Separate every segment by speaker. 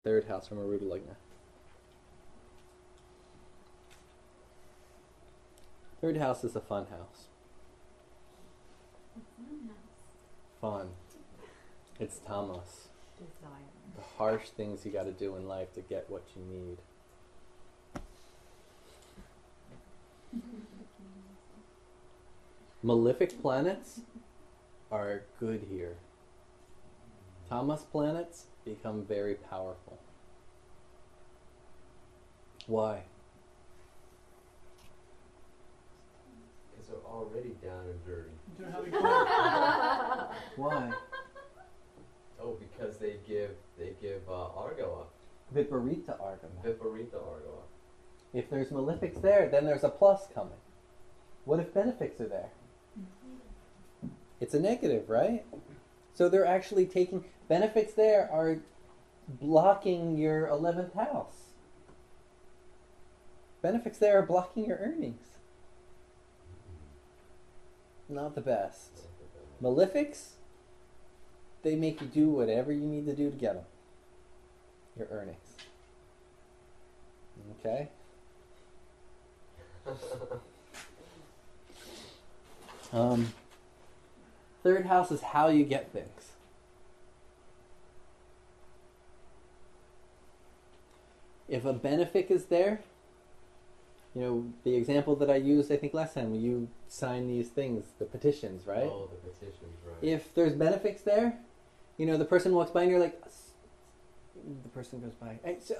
Speaker 1: Third house from Arudha Lagna. Third house is a fun house.
Speaker 2: A fun house.
Speaker 1: Fun. It's tamas.
Speaker 2: Desire.
Speaker 1: The harsh things you got to do in life to get what you need. Malefic planets are good here. Tamas planets become very powerful. Why?
Speaker 3: Because they're already down and dirty.
Speaker 1: Why?
Speaker 3: Oh, because they give argala,
Speaker 1: Viparita Argama.
Speaker 3: viparita argala.
Speaker 1: If there's malefics there, then there's a plus coming. What if benefics are there? It's a negative, right? So they're actually taking... Benefics there are blocking your 11th house. Benefics there are blocking your earnings. Not the best. Malefics, they make you do whatever you need to do to get them. Your earnings. Okay? Third house is how you get things. If a benefic is there, you know, the example that I used, I think last time, when you sign these things, the petitions, right?
Speaker 3: Oh, the petitions, right.
Speaker 1: If there's benefics there, you know, the person walks by and you're like, the person goes by, hey, so,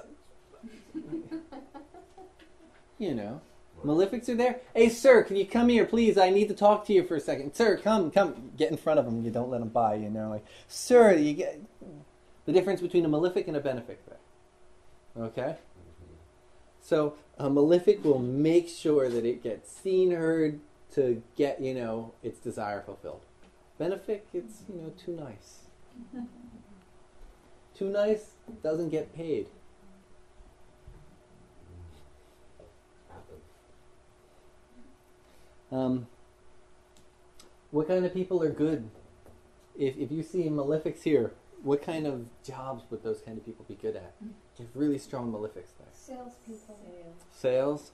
Speaker 1: you know, malefics are there. Hey, sir, can you come here, please? I need to talk to you for a second. Sir, come, get in front of them. You don't let them by, you know, like, sir, you get the difference between a malefic and a benefic there. Okay? So a malefic will make sure that it gets seen, heard, to get, you know, its desire fulfilled. Benefic, it's, you know, too nice. Too nice doesn't get paid. What kind of people are good? If you see malefics here, what kind of jobs would those kind of people be good at? You have really strong malefics there.
Speaker 2: Salespeople.
Speaker 1: Sales?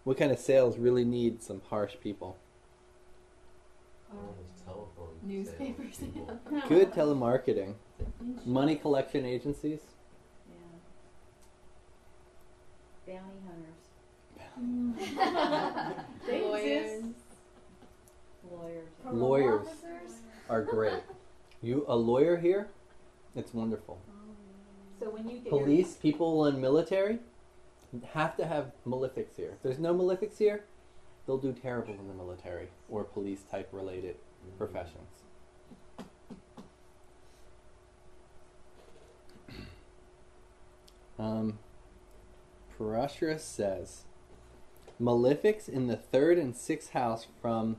Speaker 1: What kind of sales really need some harsh people?
Speaker 3: Those telephone
Speaker 2: Newspapers.
Speaker 3: sales people.
Speaker 1: Good telemarketing. Money collection agencies.
Speaker 4: Yeah. Bounty hunters.
Speaker 2: Lawyers.
Speaker 4: Lawyers.
Speaker 1: Lawyers are great. A lawyer here, it's wonderful.
Speaker 4: So when you get
Speaker 1: Police, people in military, have to have malefics here. If there's no malefics here, they'll do terrible in the military or police type related professions. Parashara says, malefics in the 3rd and 6th house from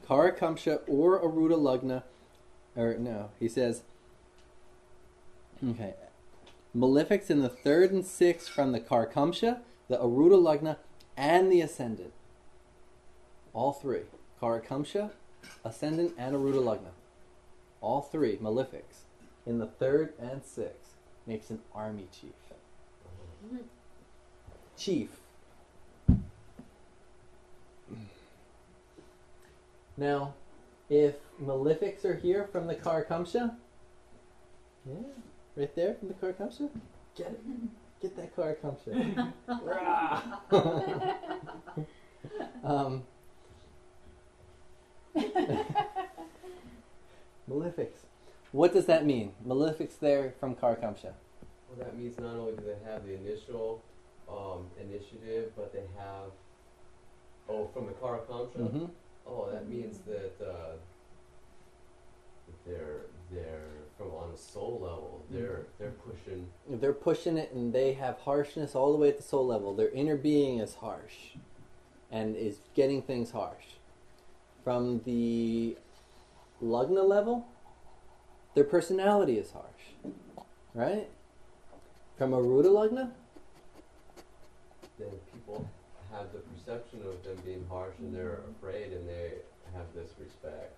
Speaker 1: Karakamsha or Arudha Lagna, or no, he says, okay, malefics in the 3rd and 6th from the Karakamsha, the Arudha Lagna, and the Ascendant. All three. Karakamsha, Ascendant, and Arudha Lagna. All three malefics in the 3rd and 6th makes an army chief. Chief. Now, if malefics are here from the Karakamsha, yeah, right there from the Karakamsha, get it. Get that Karakamsha. Malefics. What does that mean? Malefics there from Karakamsha.
Speaker 3: Well, that means not only do they have the initial initiative, but they have, from the Karakamsha?
Speaker 1: Mm-hmm.
Speaker 3: Oh, that means that they're from on a soul level. They're pushing.
Speaker 1: They're pushing it, and they have harshness all the way at the soul level. Their inner being is harsh, and is getting things harsh. From the Lagna level, their personality is harsh, right? From Arudha Lagna,
Speaker 3: Then people have the perception of them being harsh, and they're afraid, and they have this respect.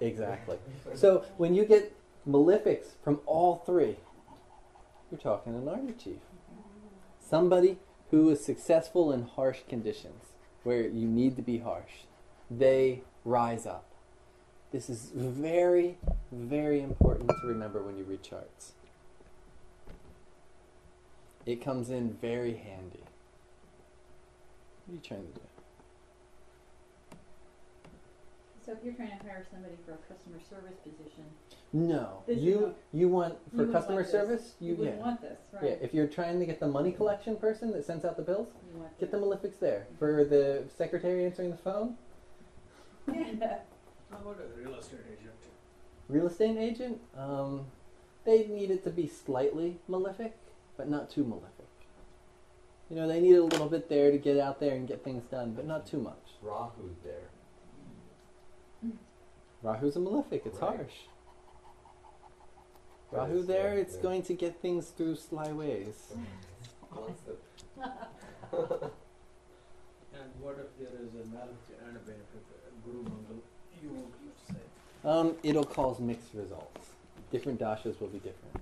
Speaker 1: exactly. So when you get malefics from all three, You're talking an army chief. Somebody who is successful in harsh conditions, where you need to be harsh. They rise up. This is very, very important to remember when you read charts. It comes in very handy. What are you trying to do?
Speaker 4: So if you're trying to hire somebody for a customer service position,
Speaker 1: No,
Speaker 4: This is
Speaker 1: you want
Speaker 4: you
Speaker 1: for
Speaker 4: wouldn't
Speaker 1: customer
Speaker 4: want this.
Speaker 1: service.
Speaker 4: you wouldn't want this, right?
Speaker 1: Yeah. If you're trying to get the money collection person that sends out the bills,
Speaker 4: You want
Speaker 1: get the
Speaker 4: this.
Speaker 1: malefics there. For the secretary answering the phone,
Speaker 4: Yeah.
Speaker 5: How about a real estate agent?
Speaker 1: real estate agent, they need it to be slightly malefic, but not too malefic. You know, they need a little bit there to get out there and get things done, but not too much.
Speaker 3: Rahu's there.
Speaker 1: Rahu's a malefic. It's
Speaker 3: Right.
Speaker 1: harsh.
Speaker 3: But
Speaker 1: Rahu
Speaker 3: it's,
Speaker 1: there,
Speaker 3: yeah,
Speaker 1: it's
Speaker 3: yeah.
Speaker 1: going to get things through sly ways.
Speaker 3: Concept.
Speaker 5: And what if there is a malefic and a benefic, Guru Mangal, you won't say?
Speaker 1: It'll cause mixed results. Different dashas will be different.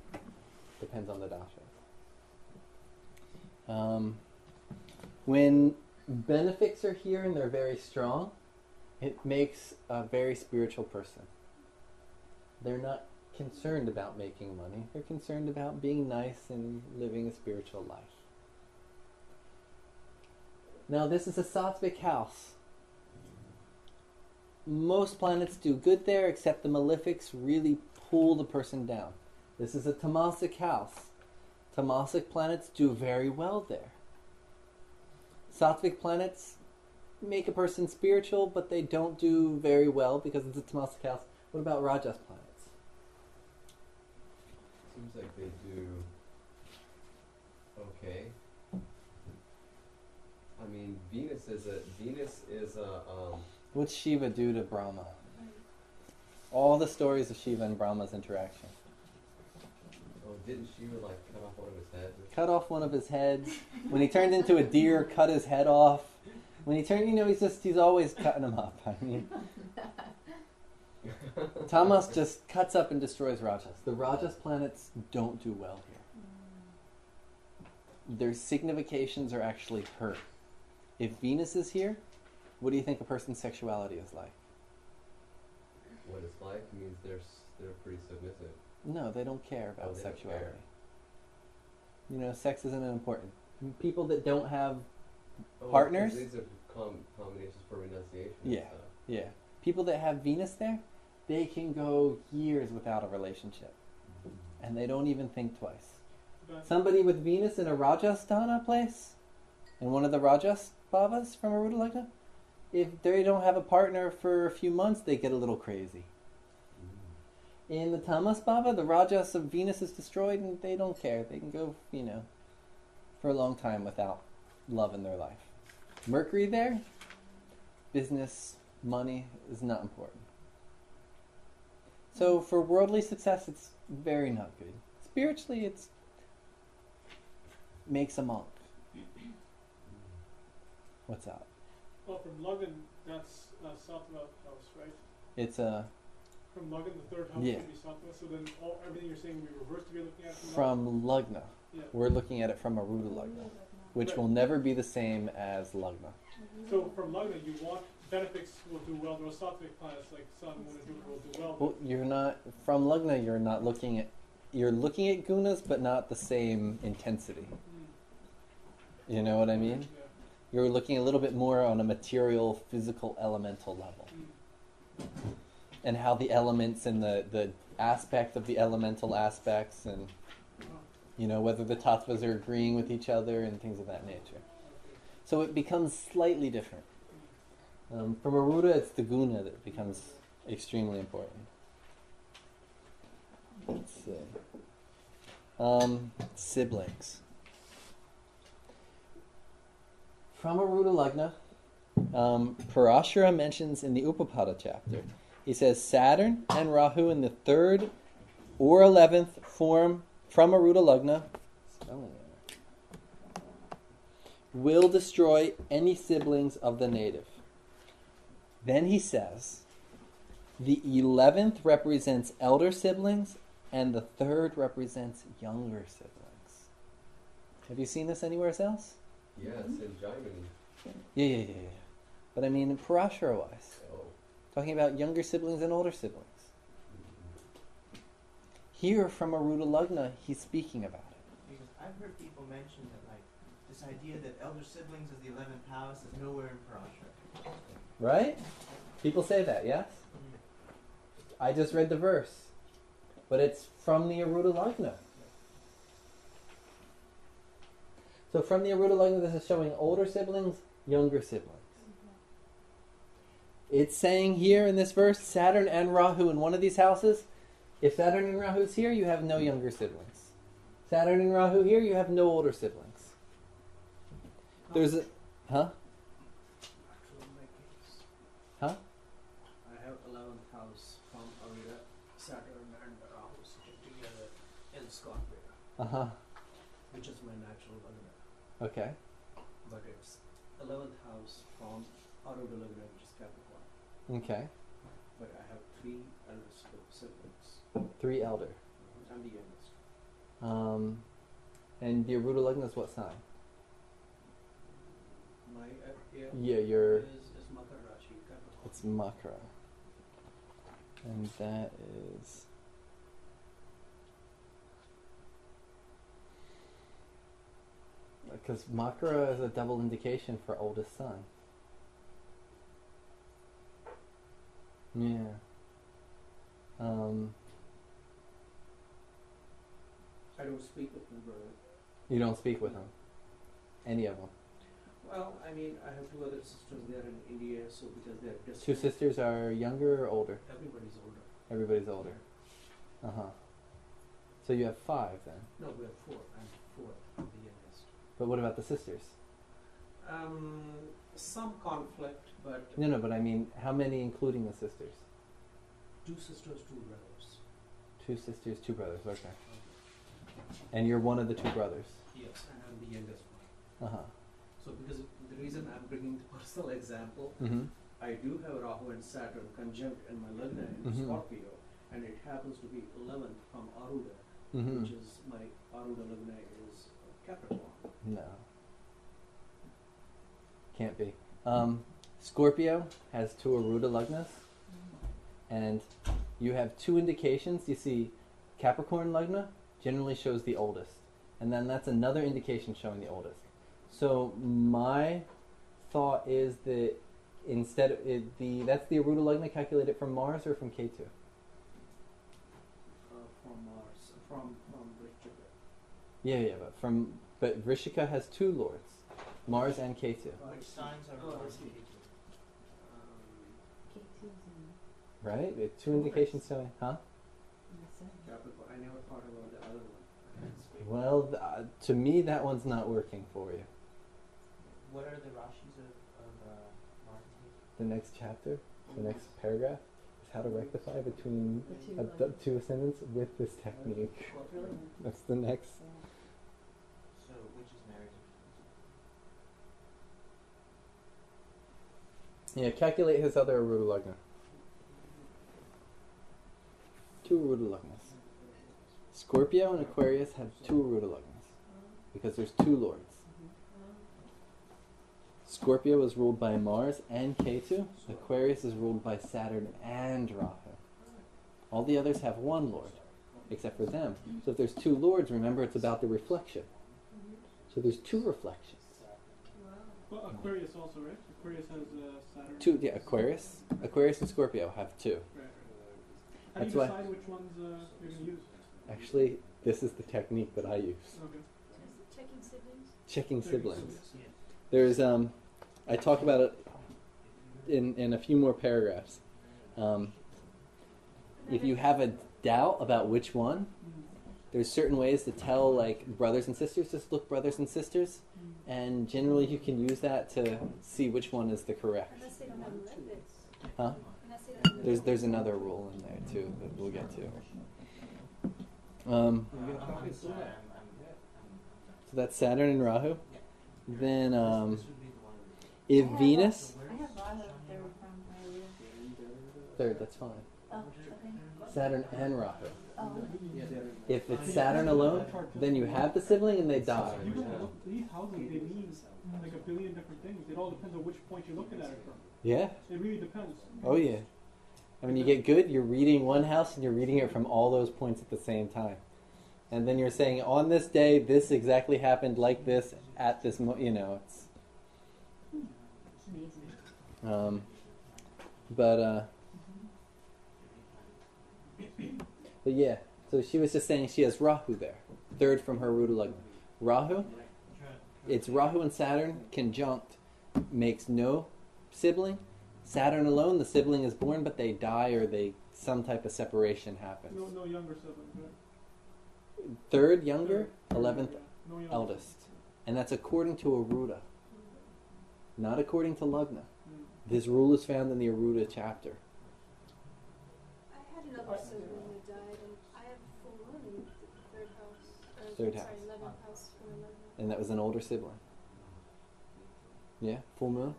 Speaker 1: Depends on the dasha. When benefics are here and they're very strong, it makes a very spiritual person. They're not concerned about making money. They're concerned about being nice and living a spiritual life. Now, this is a sattvic house. Most planets do good there, except the malefics really pull the person down. This is a tamasic house. Tamasic planets do very well there. Sattvic planets make a person spiritual, but they don't do very well because it's a tamasic house. What about rajas planets?
Speaker 3: Seems like they do okay. I mean, Venus is a
Speaker 1: What's Shiva do to Brahma? All the stories of Shiva and Brahma's interaction.
Speaker 3: oh, didn't Shiva like cut off one of his heads?
Speaker 1: Cut off one of his heads. When he turned into a deer, cut his head off. When he turned, he's always cutting them up. I mean, Tamas just cuts up and destroys Rajas. The Rajas planets don't do well here. Their significations are actually hurt. If Venus is here, what do you think a person's sexuality is like?
Speaker 3: What it's like means they're pretty submissive.
Speaker 1: No, they don't care about
Speaker 3: Oh, they don't
Speaker 1: sexuality.
Speaker 3: care.
Speaker 1: You know, sex isn't important. People that don't have
Speaker 3: Oh,
Speaker 1: Partners?
Speaker 3: 'cause these are combinations for renunciation.
Speaker 1: Yeah.
Speaker 3: And stuff.
Speaker 1: Yeah. People that have Venus there, they can go years without a relationship. And they don't even think twice.
Speaker 6: But
Speaker 1: Somebody with Venus in a Rajasthana place, in one of the Rajas Bhavas from Arudha Lagna, if they don't have a partner for a few months, they get a little crazy. In the Tamas Bhava, the Rajas of Venus is destroyed and they don't care. They can go, for a long time without love in their life. Mercury there, business, money is not important. So for worldly success, it's very not good. Spiritually, it's makes a monk. What's up?
Speaker 6: oh, from Lagna, that's Sattva house, right?
Speaker 1: It's a
Speaker 6: From Lagna, the third house
Speaker 1: Yeah.
Speaker 6: should be Sattva. So then everything you're saying we reverse to be looking at
Speaker 1: from Lagna.
Speaker 6: Yeah.
Speaker 1: We're looking at it from Arudha Lagna, which
Speaker 6: Right.
Speaker 1: will never be the same as Lagna.
Speaker 6: So from Lagna, you want benefics will do well. There are Sattvic planets like Sun, Moon, and Jupiter will do well.
Speaker 1: Well, you're not from Lagna. You're not looking at. You're looking at gunas, but not the same intensity. You know what I mean?
Speaker 6: Yeah.
Speaker 1: You're looking a little bit more on a material, physical, elemental level, and how the elements and the aspect of the elemental aspects, and whether the tattvas are agreeing with each other and things of that nature. So it becomes slightly different. From Arudha, it's the guna that becomes extremely important. Let's see. Siblings. From Arudha Lagna, Parashara mentions in the Upapada chapter, he says Saturn and Rahu in the 3rd or 11th form from Arudha Lagna will destroy any siblings of the native. Then he says, the 11th represents elder siblings and the 3rd represents younger siblings. Have you seen this anywhere else?
Speaker 3: Yes, in Germany.
Speaker 1: Yeah. But I mean, Parashara-wise.
Speaker 3: Oh.
Speaker 1: Talking about younger siblings and older siblings. Here from Arudha Lagna, he's speaking about it.
Speaker 7: Because I've heard people mention that, like, this idea that elder siblings is the 11th house is nowhere in Parashara.
Speaker 1: Right? People say that, yes? I just read the verse. But it's from the Arudha Lagna. So from the Arudha Lagna, this is showing older siblings, younger siblings. It's saying here in this verse, Saturn and Rahu in one of these houses. If Saturn and Rahu is here, you have no younger siblings. Saturn and Rahu here, you have no older siblings. There's a... Huh?
Speaker 5: Actually, in my case,
Speaker 1: Huh?
Speaker 5: I have 11th house from Arudha, Saturn and Rahu sitting together in Scorpio,
Speaker 1: Uh-huh.
Speaker 5: which is my natural Lagna.
Speaker 1: Okay.
Speaker 5: But it's 11th house from Arudha Lagna, which is Capricorn.
Speaker 1: Okay.
Speaker 5: But I have 3 elder siblings.
Speaker 1: 3 elder.
Speaker 5: I'm the youngest.
Speaker 1: And the Arudha Lagna is what sign?
Speaker 5: My year
Speaker 1: Yeah, you're...
Speaker 5: is Makar Rashi, Capricorn.
Speaker 1: It's Makara. And that is... Because Makara is a double indication for oldest son. Yeah.
Speaker 5: I don't speak with my brother.
Speaker 1: You don't speak with him? Any of them?
Speaker 5: Well, I mean, I have 2 other sisters there in India, so because they're
Speaker 1: 2
Speaker 5: distant.
Speaker 1: sisters are younger or older?
Speaker 5: Everybody's older.
Speaker 1: Everybody's older. Uh-huh. So you have 5 then?
Speaker 5: No, we have 4. I'm 4. I'm the youngest.
Speaker 1: But what about the sisters?
Speaker 5: Some conflict, but
Speaker 1: No, but I mean, how many including the sisters?
Speaker 5: 2 sisters, 2 brothers.
Speaker 1: 2 sisters, 2 brothers, okay. And you're one of the 2 brothers?
Speaker 5: Yes, and I'm the youngest one.
Speaker 1: Uh-huh.
Speaker 5: So because the reason I'm bringing the personal example,
Speaker 1: Mm-hmm.
Speaker 5: I do have Rahu and Saturn conjunct in my Lagna in
Speaker 1: Mhm.
Speaker 5: Scorpio, and it happens to be 11th from Arudha,
Speaker 1: Mm-hmm.
Speaker 5: which is my Arudha Lagna is Capricorn.
Speaker 1: No. Can't be. Scorpio has 2 Arudha Lagnas, and you have 2 indications. You see, Capricorn Lagna generally shows the oldest, and then that's another indication showing the oldest. So my thought is that instead of that's the Arudha Lagna calculated from Mars or from Ketu?
Speaker 5: From Mars, from Vrishchika.
Speaker 1: Yeah, but Vrishika has 2 lords, Mars and Ketu,
Speaker 7: Which signs are
Speaker 5: Oh, I
Speaker 7: Mars
Speaker 5: see.
Speaker 7: and Ketu?
Speaker 1: right? We have 2 indications showing, huh?
Speaker 5: Capricorn. I never thought about the other one. I can't speak.
Speaker 1: Well, to me, that one's not working for you.
Speaker 7: What are the Rashis of Mars and Ketu?
Speaker 1: The next chapter, the next paragraph, is how to rectify between
Speaker 2: The
Speaker 1: 2 ascendants with this technique.
Speaker 2: Really?
Speaker 1: That's the next.
Speaker 7: So, which is Mary's?
Speaker 1: Yeah, calculate his other Arudha Lagna. 2 Arudha Lagnas. Scorpio and Aquarius have 2 Arudha Lagnas because there's 2 lords. Scorpio is ruled by Mars and Ketu. Aquarius is ruled by Saturn and Rahu. All the others have 1 lord, except for them. So if there's 2 lords, remember it's about the reflection. So there's 2 reflections.
Speaker 6: Well, Aquarius also, right? Aquarius has Saturn.
Speaker 1: 2, yeah, Aquarius and Scorpio have 2.
Speaker 6: Right. How do
Speaker 1: That's
Speaker 6: you
Speaker 1: why-
Speaker 6: decide which ones you're going to use?
Speaker 1: Actually, this is the technique that I use.
Speaker 6: Okay.
Speaker 4: Checking siblings?
Speaker 1: Checking siblings.
Speaker 5: Yeah.
Speaker 1: There's I talk about it in a few more paragraphs. If you have a doubt about which one, there's certain ways to tell, like brothers and sisters. Just look brothers and sisters, and generally you can use that to see which one is the correct.
Speaker 4: Unless they don't have lipids.
Speaker 1: Huh?
Speaker 4: Unless they don't have
Speaker 1: There's another rule in there too that we'll get to.
Speaker 5: You get a copy of
Speaker 7: Sorry,
Speaker 5: that?
Speaker 1: So that's Saturn and Rahu. Then
Speaker 7: this would be the one.
Speaker 1: if Venus,
Speaker 4: I have Rahu third from Arudha.
Speaker 1: third, that's fine.
Speaker 4: Oh, okay.
Speaker 1: Saturn and Rahu.
Speaker 4: Oh.
Speaker 5: Yeah, they're
Speaker 1: If it's Saturn alone, then you have the sibling and they die.
Speaker 6: You can look, these houses, they mean like a billion different things. It all depends on which point you're looking at it from.
Speaker 1: Yeah.
Speaker 6: It really depends.
Speaker 1: Oh yeah. I mean, you get good, you're reading one house and you're reading it from all those points at the same time. And then you're saying, on this day, this exactly happened like this at this you know, it's... But yeah, so she was just saying she has Rahu there, third from her Arudha Lagna. Rahu, it's Rahu and Saturn conjunct, makes no sibling. Saturn alone, the sibling is born, but they die or some type of separation happens.
Speaker 6: No younger siblings, right?
Speaker 1: Third younger, 11th
Speaker 6: Yeah, no younger.
Speaker 1: eldest. And that's according to Arudha, not according to Lagna. This rule is found in the Arudha chapter.
Speaker 8: I had another sibling who died, and I have full moon in the third house.
Speaker 1: Third
Speaker 8: sorry,
Speaker 1: house.
Speaker 8: 11th house from 11th.
Speaker 1: And that was an older sibling. Yeah, full moon.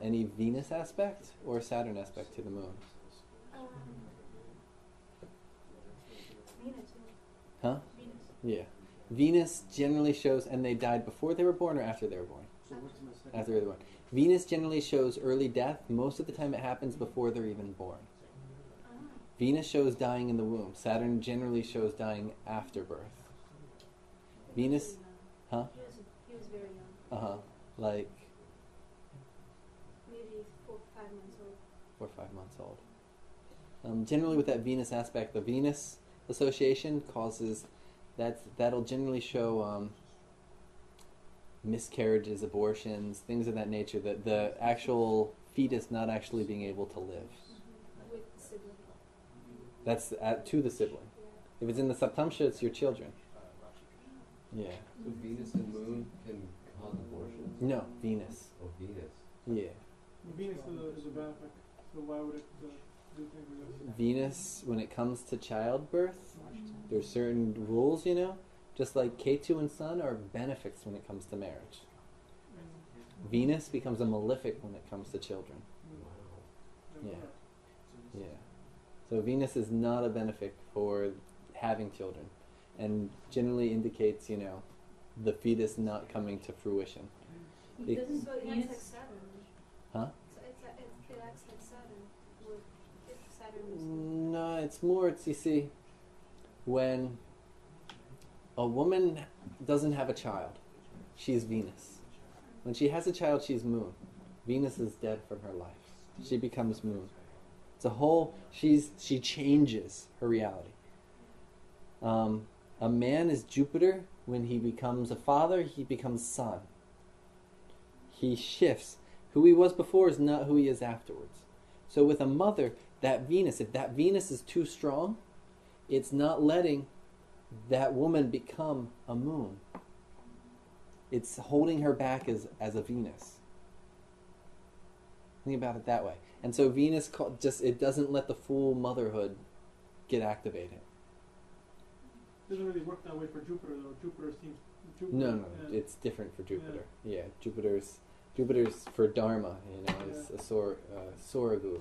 Speaker 1: Any Venus aspect or Saturn aspect to the moon?
Speaker 8: Venus.
Speaker 1: Huh?
Speaker 8: Venus.
Speaker 1: Yeah. Venus generally shows, and they died before they were born or after they were born?
Speaker 5: So what's my second?
Speaker 1: After they were born. Venus generally shows early death. Most of the time it happens before they're even born. Venus shows dying in the womb. Saturn generally shows dying after birth. Venus, huh?
Speaker 8: He was very young.
Speaker 1: Uh-huh. Like
Speaker 8: Maybe 4 or 5 months old.
Speaker 1: 4 or 5 months old. Generally with that Venus aspect, the Venus association causes, that'll generally show miscarriages, abortions, things of that nature, that the actual fetus not actually being able to live.
Speaker 8: With the sibling.
Speaker 1: That's to the sibling. If it's in the Saptamsha, it's your children. Yeah.
Speaker 3: So Venus and Moon can cause abortion?
Speaker 1: No, Venus.
Speaker 3: Oh, Venus.
Speaker 1: Yeah.
Speaker 6: Venus is a benefit, so why would it do things with this?
Speaker 1: Venus, when it comes to childbirth, there's certain rules, you know? Just like Ketu and Sun are benefics when it comes to marriage. Venus becomes a malefic when it comes to children. Yeah. Yeah. So Venus is not a benefic for having children, and generally indicates, you know, the fetus not coming to fruition. It-
Speaker 4: Doesn't
Speaker 8: So it acts
Speaker 4: Venus-
Speaker 8: like Saturn.
Speaker 1: Huh?
Speaker 8: So it acts like Saturn. If Saturn was...
Speaker 1: No, it's you see, when a woman doesn't have a child, she's Venus. When she has a child, she's Moon. Venus is dead from her life. She becomes Moon. It's a whole, she changes her reality. A man is Jupiter. When he becomes a father, he becomes Sun. He shifts. Who he was before is not who he is afterwards. So with a mother, that Venus, if that Venus is too strong, it's not letting that woman become a moon. It's holding her back as a Venus. Think about it that way. And so Venus it doesn't let the full motherhood get activated.
Speaker 6: Doesn't really work that way for Jupiter, though. Jupiter seems...
Speaker 1: No, it's different for Jupiter. Yeah, Jupiter's for Dharma, you know, is a Sora Guru.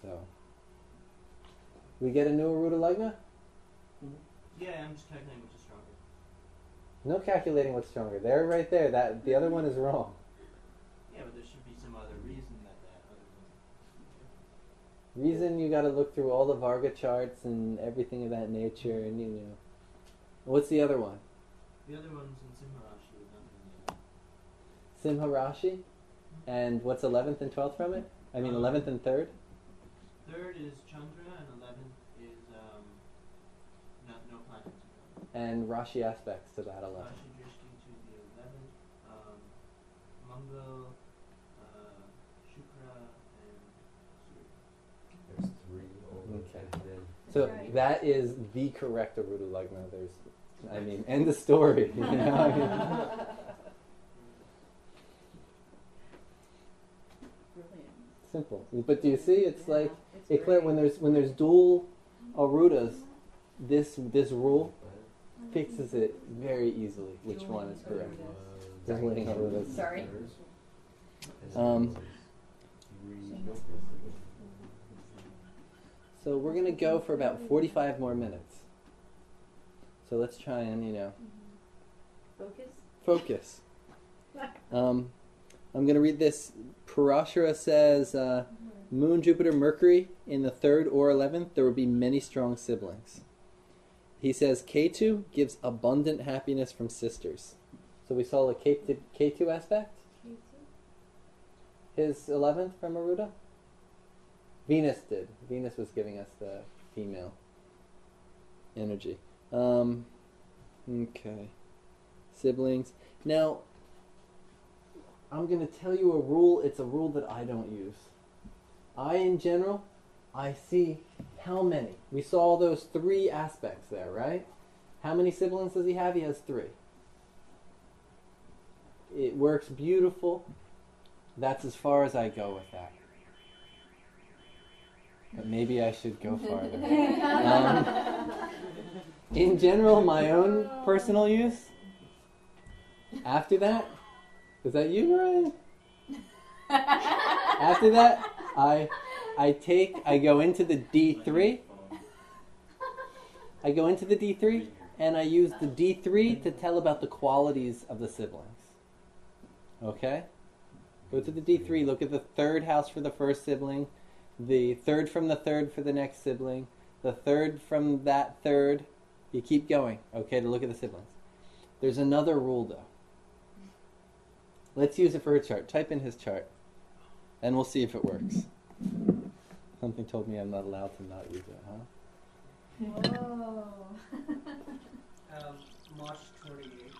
Speaker 1: So, we get a new Arudha Lagna?
Speaker 7: Yeah, I'm just calculating which is stronger.
Speaker 1: No calculating what's stronger. They're right there. The other one is wrong.
Speaker 7: Yeah, but there should be some other reason that other one.
Speaker 1: Reason you got to look through all the Varga charts and everything of that nature, and you know. What's the other one?
Speaker 7: The other one's in Simha Rashi.
Speaker 1: Simha Rashi, and what's 11th and 12th from it? I mean 11th and 3rd?
Speaker 7: Third is Chandra, and 11th is no planets.
Speaker 1: And Rashi aspects to that 11th.
Speaker 7: Rashi Drishti to the 11th, Mangal, Shukra, and
Speaker 3: There's
Speaker 7: Surya.
Speaker 3: 3 over.
Speaker 1: Okay.
Speaker 3: And then
Speaker 1: So
Speaker 4: Right.
Speaker 1: that is the correct Arudha Lagna. End of story. You know? I mean,
Speaker 4: Brilliant.
Speaker 1: simple. But do you see? It's
Speaker 4: Yeah,
Speaker 1: like
Speaker 4: it's
Speaker 1: it clear
Speaker 4: great.
Speaker 1: when there's dual Arudas, this rule fixes it very easily. Which one is correct? Dueling Arudas.
Speaker 4: Sorry.
Speaker 1: So we're going to go for about 45 more minutes. So let's try and,
Speaker 4: Focus.
Speaker 1: focus. I'm going to read this. Parashara says, Moon, Jupiter, Mercury in the 3rd or 11th, there will be many strong siblings. He says Ketu gives abundant happiness from sisters. So we saw the Ketu aspect. His 11th from Arudha? Venus did. Venus was giving us the female energy. Okay. Siblings. Now, I'm going to tell you a rule. It's a rule that I don't use. In general, I see how many. We saw those 3 aspects there, right? How many siblings does he have? He has 3. It works beautiful. That's as far as I go with that. But maybe I should go farther. In general, my own personal use. After that, is that you, Ryan? After that, I go into the D3. I go into the D3, and I use the D3 to tell about the qualities of the siblings. Okay? Go to the D3, look at the 3rd house for the first sibling, the 3rd from the 3rd for the next sibling, the 3rd from that 3rd. You keep going, okay, to look at the siblings. There's another rule, though. Let's use it for her chart. Type in his chart, and we'll see if it works. Something told me I'm not allowed to not use it, huh?
Speaker 4: Whoa.
Speaker 5: March 28,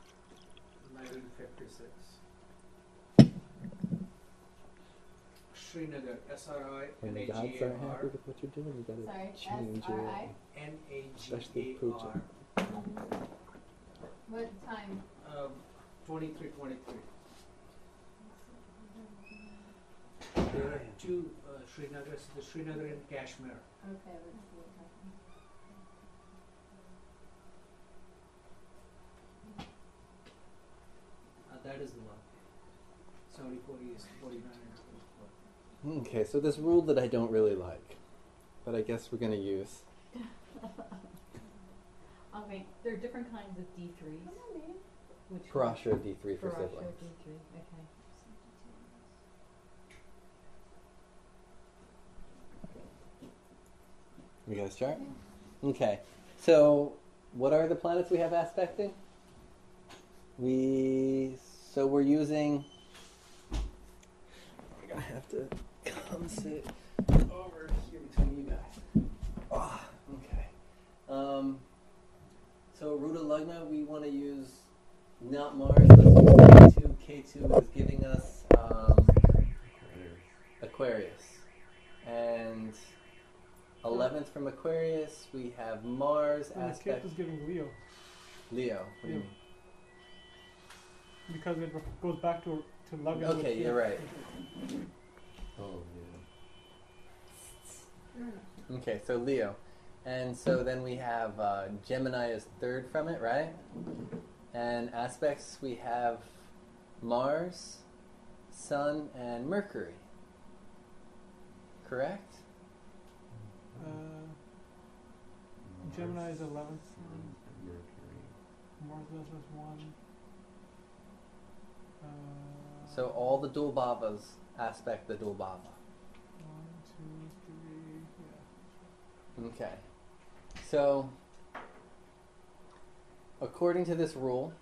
Speaker 5: 1956. Srinagar,
Speaker 1: When the gods aren't happy
Speaker 5: SRI
Speaker 1: with what you're doing, you gotta
Speaker 4: Sorry,
Speaker 1: change
Speaker 4: SRI?
Speaker 1: Especially
Speaker 5: NAGAR.
Speaker 1: puja.
Speaker 4: What time?
Speaker 5: 23:23. There are 2 Srinagars, the Srinagar and Kashmir.
Speaker 4: Okay, let's see what happens.
Speaker 5: That is the one. 74 east, 49 and 44.
Speaker 1: Okay, so this rule that I don't really like, but I guess we're going to use.
Speaker 4: Okay, there are different kinds of D3s. Which
Speaker 1: Parashara D3 for
Speaker 4: Parashara
Speaker 1: siblings.
Speaker 4: D3, okay.
Speaker 1: We got a chart? Okay, so what are the planets we have aspecting? So we're using. We're gonna have to come sit over here between you guys. Okay. So Arudha Lagna, we want to use not Mars, let's use K2. K2 is giving us Aquarius. And 11th from Aquarius, we have Mars
Speaker 6: And the
Speaker 1: aspect.
Speaker 6: kid is giving Leo
Speaker 1: Leo, what do you mean?
Speaker 6: because it goes back to Lagna.
Speaker 1: Okay, you're right.
Speaker 3: Oh, yeah.
Speaker 1: Okay, so Leo. And so then we have Gemini is 3rd from it, right? And aspects, we have Mars, Sun, and Mercury. Correct?
Speaker 6: Gemini is 11th.
Speaker 3: Mercury.
Speaker 6: Mars is 1.
Speaker 1: So all the dual bhavas aspect the dual bhava.
Speaker 6: 1, 2, 3, yeah.
Speaker 1: Okay. So, according to this rule,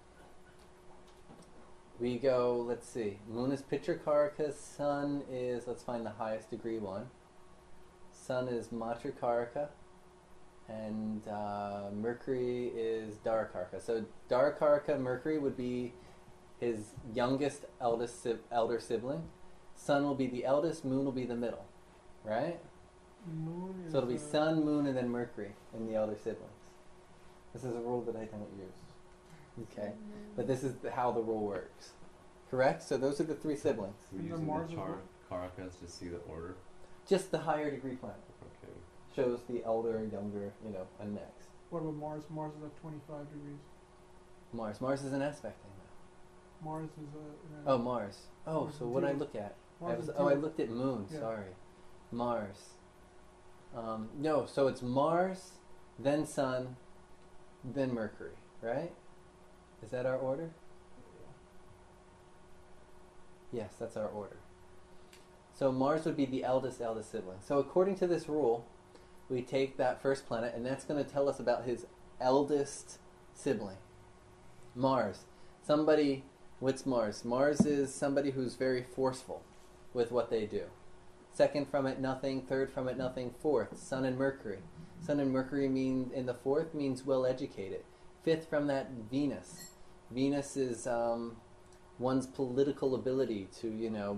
Speaker 1: we go, let's see, Moon is Pitrakaraka, Sun is, let's find the highest degree one. Sun is Matrikaraka, and Mercury is Dharakaraka. So Dharakaraka, Mercury would be his youngest, elder sibling. Sun will be the eldest, Moon will be the middle, right?
Speaker 6: Moon is
Speaker 1: So it'll be Sun, Moon, and then Mercury in the elder siblings. This is a rule that I don't use. Okay, but this is how the rule works. Correct? So those are the 3 siblings.
Speaker 3: We're
Speaker 6: And then
Speaker 3: using
Speaker 6: Mars
Speaker 3: the
Speaker 6: is
Speaker 3: Karakas to see the order.
Speaker 1: Just the higher degree planet
Speaker 3: Okay.
Speaker 1: shows the elder, younger, and next.
Speaker 6: What about Mars? Mars is at 25 degrees.
Speaker 1: Mars is an aspect thing.
Speaker 6: Mars is
Speaker 1: Oh, Mars. Oh,
Speaker 6: Mars
Speaker 1: so
Speaker 6: is
Speaker 1: what did I
Speaker 6: Jupiter.
Speaker 1: look at?
Speaker 6: Mars is
Speaker 1: I
Speaker 6: Jupiter.
Speaker 1: looked at Moon.
Speaker 6: Yeah.
Speaker 1: Sorry, Mars. No, so it's Mars, then Sun, then Mercury, right? Is that our order? Yes, that's our order. So Mars would be the eldest sibling. So according to this rule, we take that first planet, and that's going to tell us about his eldest sibling. Mars. Somebody, what's Mars? Mars is somebody who's very forceful with what they do. Second from it, nothing. Third from it, nothing. Fourth, Sun and Mercury. Sun and Mercury mean in the fourth means well educated. Fifth from that, Venus. Venus is one's political ability to,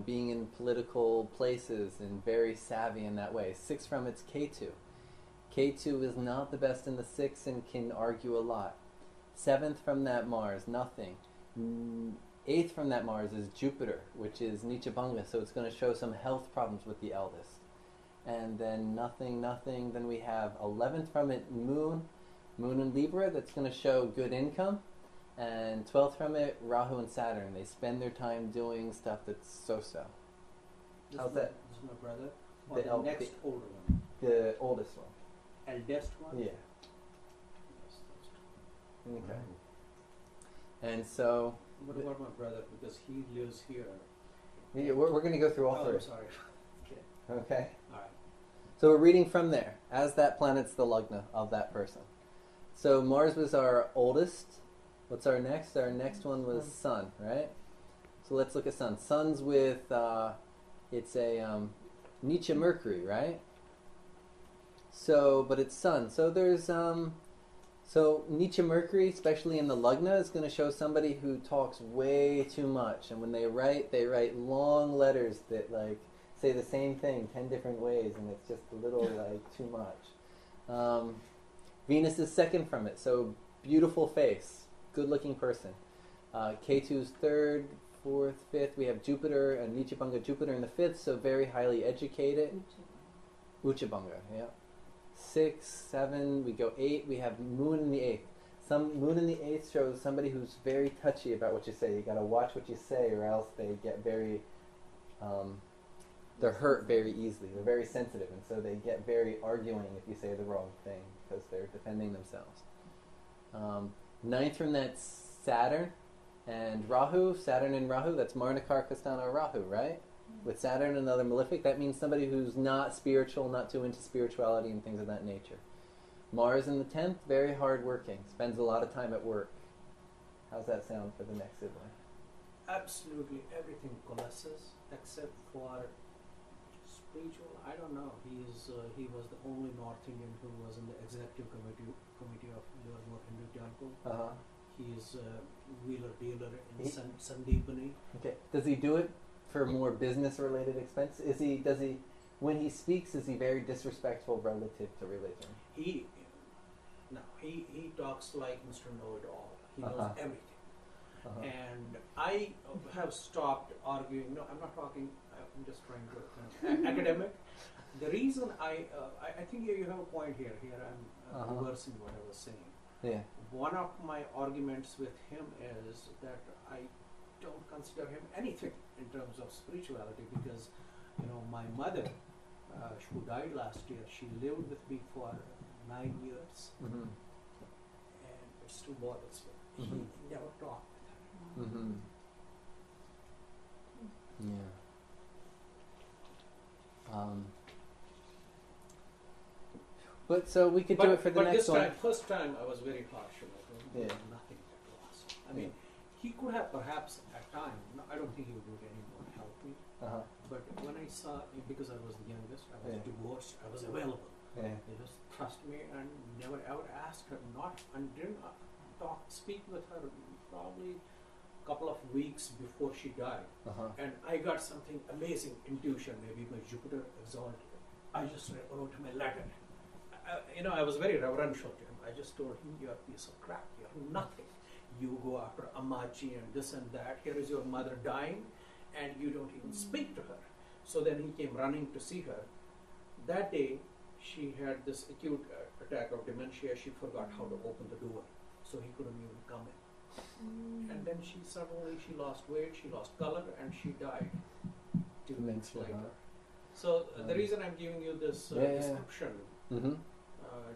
Speaker 1: being in political places and very savvy in that way. Sixth from it's Ketu. Ketu is not the best in the sixth and can argue a lot. Seventh from that, Mars, nothing. Eighth from that Mars is Jupiter, which is Nichabanga, so it's going to show some health problems with the eldest. And then nothing. Then we have 11th from it, Moon in Libra, that's going to show good income. And 12th from it, Rahu and Saturn. They spend their time doing stuff that's so-so. How's that?
Speaker 5: This is my brother. Or
Speaker 1: The
Speaker 5: the next older one.
Speaker 1: The oldest one.
Speaker 5: Eldest one?
Speaker 1: Yeah.
Speaker 5: Yes, that's true.
Speaker 1: Okay. And so
Speaker 5: What about my brother? Because he lives here.
Speaker 1: we're going to go through all three.
Speaker 5: I'm sorry. Okay.
Speaker 1: Okay.
Speaker 5: Alright.
Speaker 1: So we're reading from there. As that planet's the Lagna of that person. So Mars was our oldest. What's our next? Our next one was Sun, right? So let's look at Sun. Sun's with, it's a Nietzsche Mercury, right? So, but it's Sun. So there's, so Nietzsche Mercury, especially in the Lagna, is going to show somebody who talks way too much. And when they write long letters that say the same thing 10 different ways, and it's just a little too much. Venus is second from it, so beautiful face. Good-looking person. Ketu's third, fourth, fifth. We have Jupiter and Nichabanga Jupiter in the fifth, so very highly educated. Uchabanga, yeah. 6, 7, we go 8. We have Moon in the eighth. Moon in the eighth shows somebody who's very touchy about what you say. You got to watch what you say, or else they get very. They're hurt very easily. They're very sensitive, and so they get very arguing if you say the wrong thing because they're defending themselves. Ninth from that's Saturn and Rahu. Saturn and Rahu, that's Marnakarkastana Rahu, right? With Saturn and another malefic, that means somebody who's not spiritual, not too into spirituality and things of that nature. Mars in the 10th, very hard-working, spends a lot of time at work. How's that sound for the next sibling?
Speaker 5: Absolutely everything coalesces except for spiritual. I don't know. He was the only North Indian who was in the executive committee of your Hindu temple. He is a wheeler dealer in Sandeepani.
Speaker 1: Okay. Does he do it for more business-related expense? When he speaks, is he very disrespectful relative to religion?
Speaker 5: He talks like Mr. Know-it-all. He knows everything. And I have stopped arguing. No, I'm not talking. I'm just trying to academic. The reason I think you have a point here. Here I'm reversing what I was saying.
Speaker 1: Yeah.
Speaker 5: One of my arguments with him is that I don't consider him anything in terms of spirituality because, my mother, who died last year, she lived with me for 9 years, and it still bothers me. He never talked with her.
Speaker 1: Yeah. But so we could do it for the next one.
Speaker 5: But first time I was very harsh about him.
Speaker 1: Yeah.
Speaker 5: Nothing that was. I mean, he could have perhaps at time. No, I don't think he would do it anymore. Help me. But when I saw, because I was the youngest, I was divorced. I was available.
Speaker 1: Yeah.
Speaker 5: They just trust me and never ever asked her and didn't speak with her probably a couple of weeks before she died. And I got something amazing intuition. Maybe my Jupiter exalted. I just wrote him a letter. I was very reverential to him. I just told him, "You're a piece of crap. You're nothing. You go after Amachi and this and that. Here is your mother dying, and you don't even speak to her." So then he came running to see her. That day, she had this acute attack of dementia. She forgot how to open the door, so he couldn't even come in. And then she lost weight, she lost color, and she died 2 months later. So the reason I'm giving you this
Speaker 1: Yeah.
Speaker 5: description,
Speaker 1: Mm-hmm.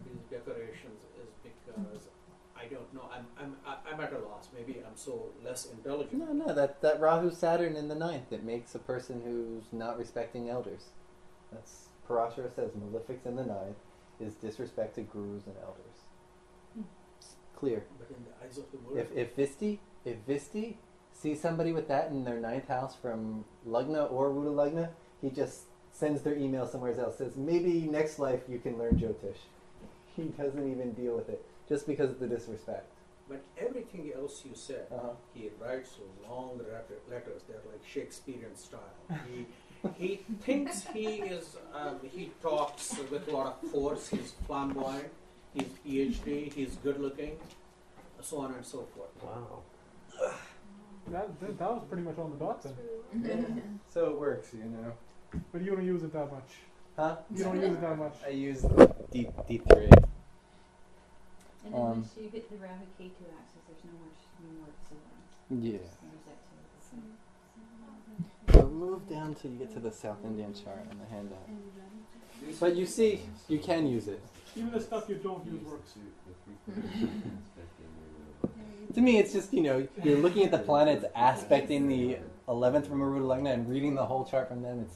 Speaker 5: these decorations, is because I don't know. I'm at a loss. Maybe I'm so less intelligent.
Speaker 1: No, that Rahu Saturn in the ninth, it makes a person who's not respecting elders. That's Parashara says malefics in the ninth is disrespect to gurus and elders. It's clear.
Speaker 5: But in the eyes of the world,
Speaker 1: If Visti sees somebody with that in their ninth house from Lagna or Arudha Lagna, he just sends their email somewhere else. Says maybe next life you can learn Jyotish. He doesn't even deal with it just because of the disrespect.
Speaker 5: but everything else you said,
Speaker 1: Uh-huh.
Speaker 5: he writes long letters. They're like Shakespearean style. He thinks he is. He talks with a lot of force. He's flamboyant. He's PhD. He's good looking. So on and so forth.
Speaker 3: Wow.
Speaker 6: That was pretty much on the dot then.
Speaker 1: So it works, you know.
Speaker 6: But you don't use it that much.
Speaker 1: Huh?
Speaker 6: You don't use it that much.
Speaker 1: I use D3.
Speaker 4: And then once you get the Rahu Ketu axis, there's no more siblings.
Speaker 1: Yeah.
Speaker 4: There's that too.
Speaker 1: So move down till you get to the South Indian chart on the handout. But you see, you can use it.
Speaker 6: Even the stuff you don't use works.
Speaker 1: To me, it's just, you're looking at the planets aspecting the 11th from Arudha Lagna and reading the whole chart from them.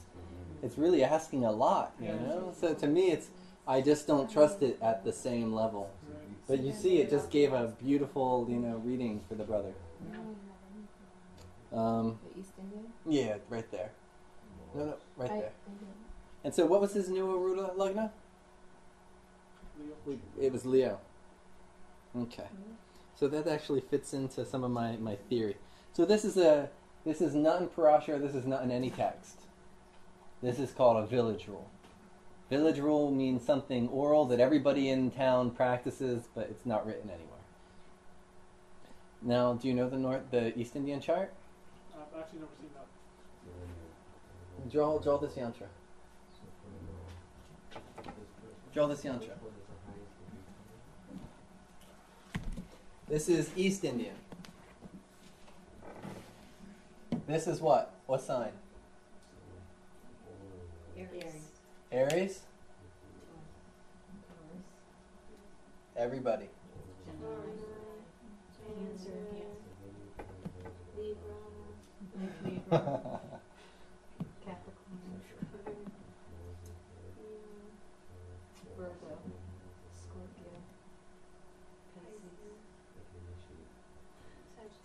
Speaker 1: It's really asking a lot, you know? So to me, I just don't trust it at the same level. But you see, it just gave a beautiful, reading for the brother.
Speaker 2: The East Indian?
Speaker 1: Yeah, right there. No, right there. And so what was his new Arudha Lagna? It was Leo. Okay. So that actually fits into some of my theory. So this is not in Parashara, this is not in any text. This is called a village rule. Village rule means something oral that everybody in town practices, but it's not written anywhere. Now, do you know the East Indian chart?
Speaker 6: I've actually never seen that.
Speaker 1: Draw this yantra. Draw this yantra. This is East Indian. This is what? What sign?
Speaker 4: Aries.
Speaker 1: Aries? Everybody.
Speaker 4: Cancer. Capricorn. Virgo. Scorpio. Pisces.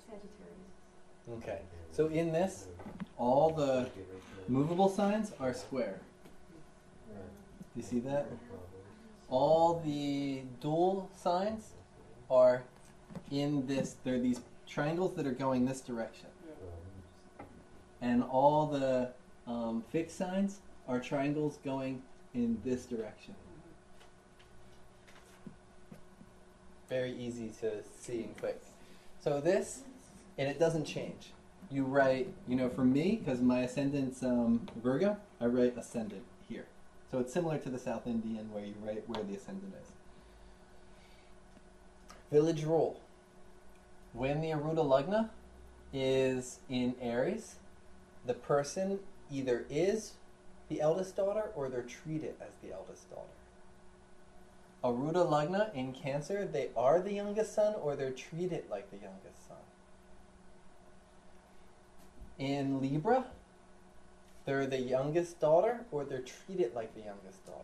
Speaker 4: Sagittarius.
Speaker 1: Okay. So in this, all the movable signs are square. You see that? All the dual signs are in this. They're these triangles that are going this direction. And all the fixed signs are triangles going in this direction. Very easy to see and quick. So this, and it doesn't change. You write, for me, because my ascendant's Virgo, I write ascendant here. So it's similar to the South Indian where you write where the ascendant is. Village rule. When the Arudha Lagna is in Aries, the person either is the eldest daughter or they're treated as the eldest daughter. Arudha Lagna in Cancer, they are the youngest son or they're treated like the youngest son. In Libra, they're the youngest daughter or they're treated like the youngest daughter.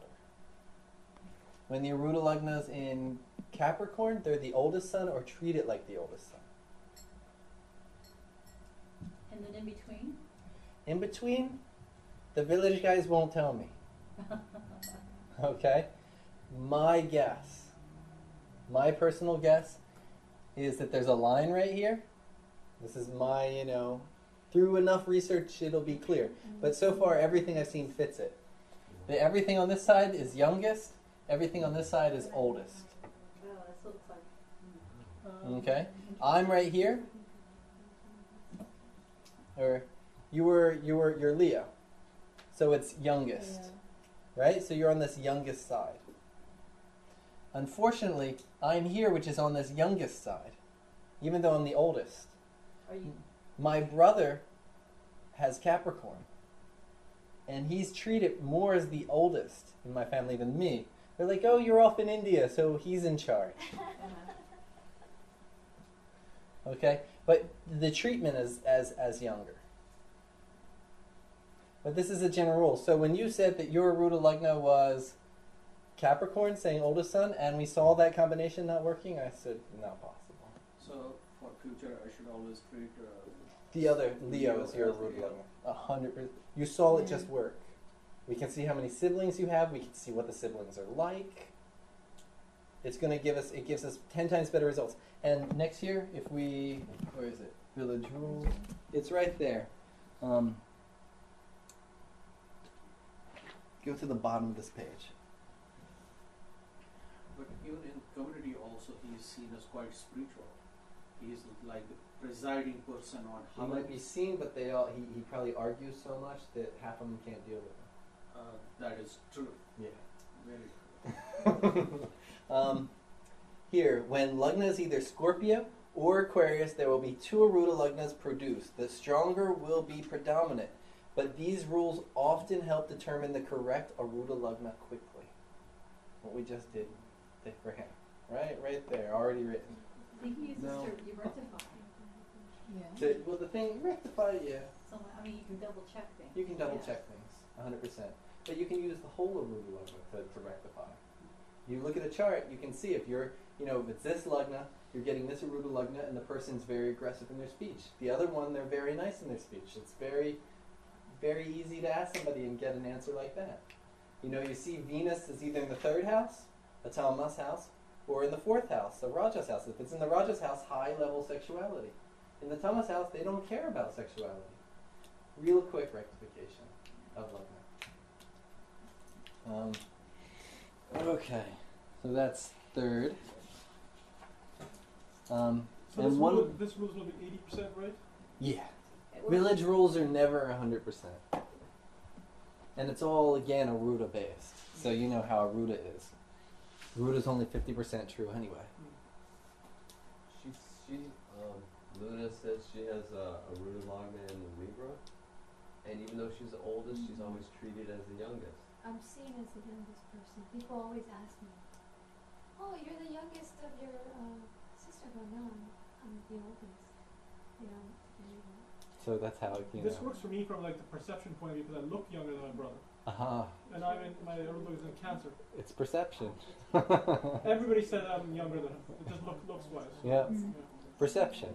Speaker 1: When the Arudha Lagna's in Capricorn, they're the oldest son or treated like the oldest son.
Speaker 4: And then in between?
Speaker 1: In between, the village guys won't tell me. Okay? My guess, my personal guess, is that there's a line right here. This is my, through enough research it'll be clear. But so far everything I've seen fits it. Everything on this side is youngest, everything on this side is oldest.
Speaker 4: Oh, this looks like...
Speaker 1: Okay? I'm right here. Or you're Leo. So it's youngest. Right? So you're on this youngest side. Unfortunately, I'm here, which is on this youngest side, even though I'm the oldest.
Speaker 4: Are you...
Speaker 1: My brother has Capricorn, And he's treated more as the oldest in my family than me. They're like, oh, you're off in India, so he's in charge. Okay? But the treatment is as younger. But this is a general rule. So when you said that your Arudha Lagna was Capricorn, saying oldest son, and we saw that combination not working, I said, not possible.
Speaker 5: So for future, I should always treat
Speaker 1: The other Leo is your Arudha Lagna. 100%. You saw it just work. We can see how many siblings you have. We can see what the siblings are like. It's going to give us, it gives us 10 times better results. And next year, if we, where is it? Village rules. It's right there. Go to the bottom of this page.
Speaker 5: But even in community also, he is seen as quite spiritual. He is like the presiding person on
Speaker 1: He
Speaker 5: how
Speaker 1: might be seen, but they all, he probably argues so much that half of them can't deal with him.
Speaker 5: that is true.
Speaker 1: Yeah.
Speaker 5: Very true.
Speaker 1: Here, when Lagna is either Scorpio or Aquarius, there will be 2 Arudha Lagnas produced. The stronger will be predominant, but these rules often help determine the correct Arudha Lagna quickly. What we just did for him. Right there, already written.
Speaker 4: You can use
Speaker 1: No.
Speaker 4: this to rectify.
Speaker 2: Yeah.
Speaker 1: Well, the thing, rectify, yeah.
Speaker 4: So, I mean, you can double check things.
Speaker 1: You can double check things, 100%. But you can use the whole Arudha Lagna to rectify. You look at a chart, you can see if you're, if it's this Lagna, you're getting this Arudha Lagna, and the person's very aggressive in their speech. The other one, they're very nice in their speech. It's very, very easy to ask somebody and get an answer like that. You see Venus is either in the 3rd house, a Tamas house, or in the 4th house, a Rajas house. If it's in the Rajas house, high-level sexuality. In the Tamas house, they don't care about sexuality. Real quick rectification of Lagna. Okay, so that's 3rd.
Speaker 6: So
Speaker 1: And one,
Speaker 6: this rules will be 80%, right?
Speaker 1: yeah, village rules are never 100%, and it's all again Arudha based. So you know how Arudha is. Arudha is only 50% true anyway.
Speaker 3: Luna says she has a Arudha Lagna in Libra, and even though she's the oldest, she's always treated as the youngest.
Speaker 8: I'm seen as the youngest person. People always ask me, "Oh, you're the youngest of your sister." But no, I'm the oldest.
Speaker 1: So that's how
Speaker 6: This works for me from like the perception point of view because I look younger than my brother.
Speaker 1: Aha,
Speaker 6: And my Arudha is in Cancer.
Speaker 1: it's perception.
Speaker 6: Everybody said I'm younger than him. It just looks wise.
Speaker 1: Yeah,
Speaker 6: Yeah.
Speaker 1: perception.